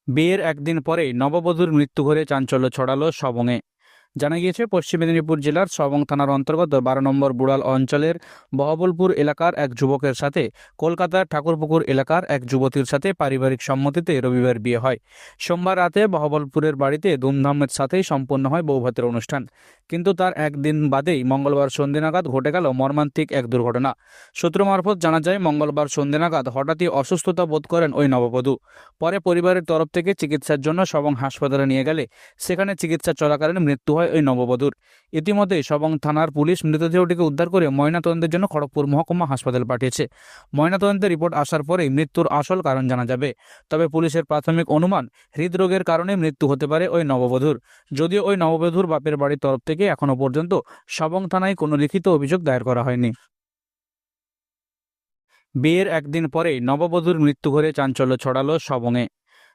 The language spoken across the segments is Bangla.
বিয়ের একদিন পরেই নববধূর মৃত্যু ঘরে চাঞ্চল্য ছড়ালো সবংয়ে। জানা গিয়েছে, পশ্চিম মেদিনীপুর জেলার সবং থানার অন্তর্গত 12 নম্বর বুড়াল অঞ্চলের বহবলপুর এলাকার এক যুবকের সাথে কলকাতার ঠাকুরপুকুর এলাকার এক যুবতীর সাথে পারিবারিক সম্মতিতে রবিবার বিয়ে হয়। সোমবার রাতে বহবলপুরের বাড়িতে ধুমধামের সাথেই সম্পন্ন হয় বৌভাতের অনুষ্ঠান। কিন্তু তার একদিন বাদেই মঙ্গলবার সন্ধ্যে নাগাদ ঘটে গেল মর্মান্তিক এক দুর্ঘটনা। সূত্র মারফত জানা যায়, মঙ্গলবার সন্ধ্যে নাগাদ হঠাৎই অসুস্থতা বোধ করেন ওই নববধূ। পরে পরিবারের তরফ থেকে চিকিৎসার জন্য সবং হাসপাতালে নিয়ে গেলে সেখানে চিকিৎসা চলাকালীন মৃত্যু হয় ওই নববধূর। ইতিমধ্যেই সবং থানার পুলিশ মৃতদেহটিকে উদ্ধার করে ময়নাতদন্তের জন্য খড়গপুর মহকুমা হাসপাতাল পাঠিয়েছে। ময়নাতদন্তের রিপোর্ট আসার পরেই মৃত্যুর আসল কারণ জানা যাবে। তবে পুলিশের প্রাথমিক অনুমান, হৃদরোগের কারণে মৃত্যু হতে পারে ওই নববধূর। যদিও ওই নববধূর বাপের বাড়ির তরফ থেকে এখনো পর্যন্ত সবং থানায় কোনো লিখিত অভিযোগ দায়ের করা হয়নি। বিয়ের একদিন পরেই নববধূর মৃত্যু ঘরে চাঞ্চল্য ছড়ালো সবংয়ে।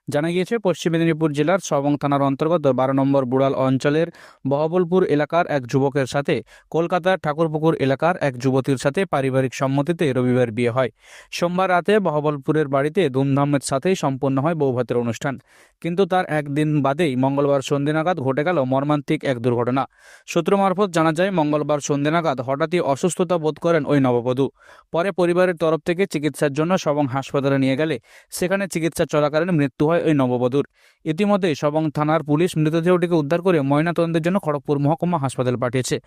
জানা গিয়েছে, পশ্চিম মেদিনীপুর জেলার সবং থানার অন্তর্গত 12 নম্বর বুড়াল অঞ্চলের বহবলপুর এলাকার এক যুবকের সাথে কলকাতার ঠাকুরপুকুর এলাকার এক যুবতীর সাথে পারিবারিক সম্মতিতে রবিবার বিয়ে হয়। সোমবার রাতে বহবলপুরের বাড়িতে ধুমধামের সাথেই সম্পন্ন হয় বৌভাতের অনুষ্ঠান। কিন্তু তার একদিন বাদেই মঙ্গলবার সন্ধ্যে নাগাদ ঘটে গেল মর্মান্তিক এক দুর্ঘটনা। সূত্র মারফত জানা যায়, মঙ্গলবার সন্ধ্যে নাগাদ হঠাৎই অসুস্থতা বোধ করেন ওই নববধূ। পরে পরিবারের তরফ থেকে চিকিৎসার জন্য সবং হাসপাতালে নিয়ে গেলে সেখানে চিকিৎসা চলাকালীন মৃত্যু হয় ওই নববধূর। ইতিমধ্যেই সবং থানার পুলিশ মৃতদেহটিকে উদ্ধার করে ময়নাতদন্তের জন্য খড়গপুর মহকুমা হাসপাতাল পাঠিয়েছে।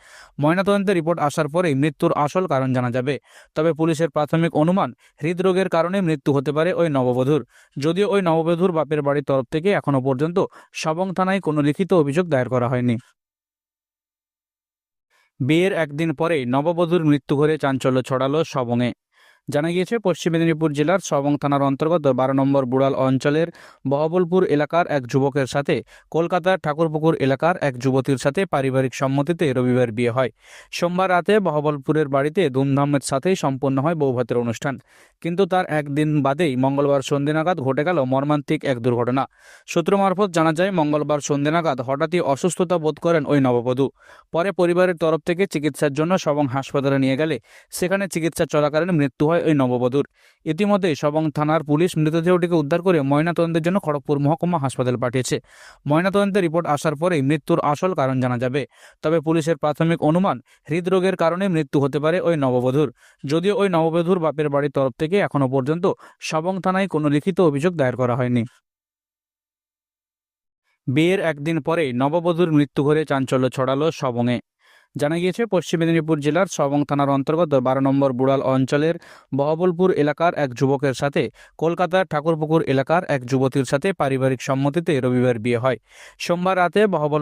ময়নাতদন্তের রিপোর্ট আসার পরেই মৃত্যুর আসল কারণ জানা যাবে। তবে পুলিশের প্রাথমিক অনুমান, হৃদরোগের কারণে মৃত্যু হতে পারে ওই নববধূর। যদিও ওই নববধূর বাপের বাড়ির তরফ থেকে এখনো পর্যন্ত সবং থানায় কোনো লিখিত অভিযোগ দায়ের করা হয়নি। বিয়ের একদিন পরেই নববধূর মৃত্যু ঘরে চাঞ্চল্য ছড়ালো সবংয়ে। জানা গিয়েছে, পশ্চিম মেদিনীপুর জেলার সবং থানার অন্তর্গত 12 নম্বর বুড়াল অঞ্চলের বহবলপুর এলাকার এক যুবকের সাথে কলকাতার ঠাকুরপুকুর এলাকার এক যুবতীর সাথে পারিবারিক সম্মতিতে রবিবার বিয়ে হয়। সোমবার রাতে বহবলপুরের বাড়িতে ধুমধামের সাথেই সম্পন্ন হয় বৌভাতের অনুষ্ঠান। কিন্তু তার একদিন বাদেই মঙ্গলবার সন্ধ্যে নাগাদ ঘটে গেল মর্মান্তিক এক দুর্ঘটনা। সূত্র মারফত জানা যায়, মঙ্গলবার সন্ধ্যে নাগাদ হঠাৎই অসুস্থতা বোধ করেন ওই নববধূ। পরে পরিবারের তরফ থেকে চিকিৎসার জন্য সবং হাসপাতালে নিয়ে গেলে সেখানে চিকিৎসা চলাকালীন মৃত্যু হয় ওই নববধূর। ইতিমধ্যেই সবং থানার পুলিশ মৃতদেহটিকে উদ্ধার করে ময়নাতদন্তের জন্য খড়গপুর মহকুমা হাসপাতাল পাঠিয়েছে। ময়নাতদন্তের রিপোর্ট আসার পরেই মৃত্যুর আসল কারণ জানা যাবে। তবে পুলিশের প্রাথমিক অনুমান, হৃদরোগের কারণে মৃত্যু হতে পারে ওই নববধূর। যদিও ওই নববধূর বাপের বাড়ির তরফ থেকে এখনো পর্যন্ত সবং থানায় কোনো লিখিত অভিযোগ দায়ের করা হয়নি। বিয়ের একদিন পরেই নববধূর মৃত্যু ঘরে চাঞ্চল্য ছড়ালো সবংয়ে। জানা গিয়েছে, পশ্চিম মেদিনীপুর জেলার সবং থানার অন্তর্গত 12 নম্বর বুড়াল অঞ্চলের বহবলপুর এলাকার এক যুবকের সাথে কলকাতার ঠাকুরপুকুর এলাকার এক যুবতীর সাথে পারিবারিক সম্মতিতে রবিবার বিয়ে হয়। সোমবার রাতে বহবল